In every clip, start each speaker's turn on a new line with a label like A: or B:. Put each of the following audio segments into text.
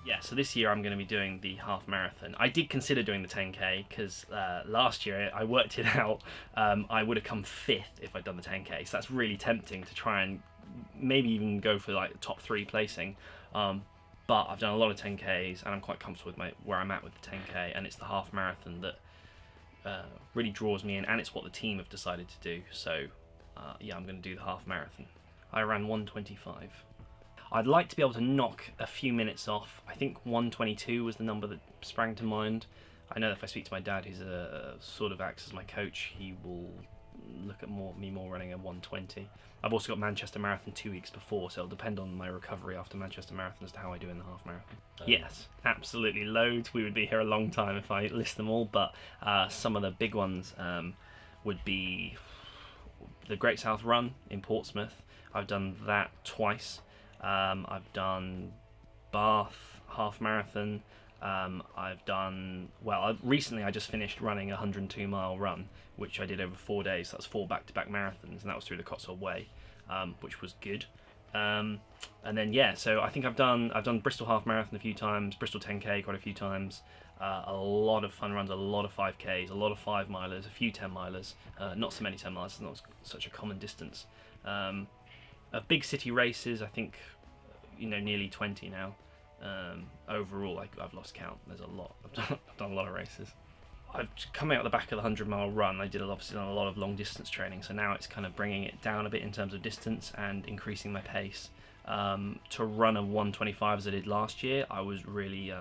A: Yeah, so this year I'm going to be doing the half marathon. I did consider doing the 10k because last year I worked it out. I would have come fifth if I'd done the 10k, so that's really tempting to try and maybe even go for like top three placing. But I've done a lot of 10ks and I'm quite comfortable with where I'm at with the 10k, and it's the half marathon that really draws me in, and it's what the team have decided to do. So yeah, I'm going to do the half marathon. I ran 1:25. I'd like to be able to knock a few minutes off. I think 1:22 was the number that sprang to mind. I know that if I speak to my dad, who's sort of acts as my coach, he will look at me more running a 1:20. I've also got Manchester Marathon 2 weeks before, so it'll depend on my recovery after Manchester Marathon as to how I do in the half marathon. Yes, absolutely loads. We would be here a long time if I list them all, but some of the big ones would be the Great South Run in Portsmouth. I've done that twice. I've done Bath half marathon. I've done, recently I just finished running a 102-mile run, which I did over 4 days. So that's 4 back-to-back marathons, and that was through the Cotswold Way, which was good. And then yeah, so I think I've done Bristol half marathon a few times, Bristol 10k quite a few times. A lot of fun runs, a lot of 5ks, a lot of 5-milers, a few 10-milers. Not so many 10-milers, it's not such a common distance. Big city races, I think, nearly 20 now. Overall, I've lost count. There's a lot. I've done a lot of races. I've come out the back of the 100-mile run. I did obviously done a lot of long distance training, so now it's kind of bringing it down a bit in terms of distance and increasing my pace. To run a 1:25 as I did last year, I was really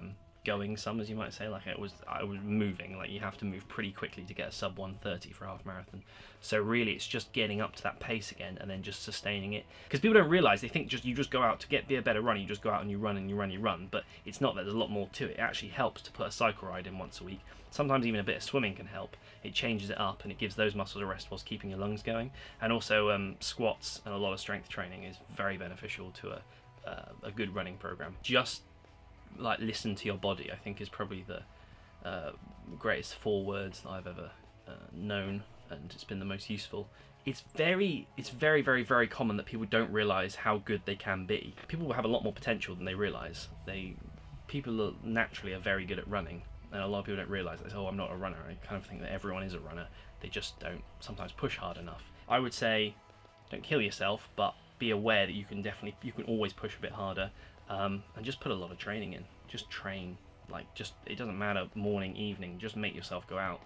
A: going some, as you might say. I was moving. You have to move pretty quickly to get a sub 1:30 for a half marathon. So really it's just getting up to that pace again and then just sustaining it, because people don't realize, they think you just go out to be a better runner, you just go out and you run, but it's not that. There's a lot more to it. It actually helps to put a cycle ride in once a week. Sometimes even a bit of swimming can help. It changes it up and it gives those muscles a rest whilst keeping your lungs going. And also squats and a lot of strength training is very beneficial to a good running program. Just listen to your body, I think, is probably the greatest 4 words that I've ever known, and it's been the most useful. It's very, very, very common that people don't realise how good they can be. People have a lot more potential than they realise. People naturally are very good at running, and a lot of people don't realise that. Oh, I'm not a runner. I kind of think that everyone is a runner. They just don't sometimes push hard enough. I would say, don't kill yourself, but be aware that you can always push a bit harder, and just put a lot of training in. Just train. It doesn't matter, morning, evening, just make yourself go out.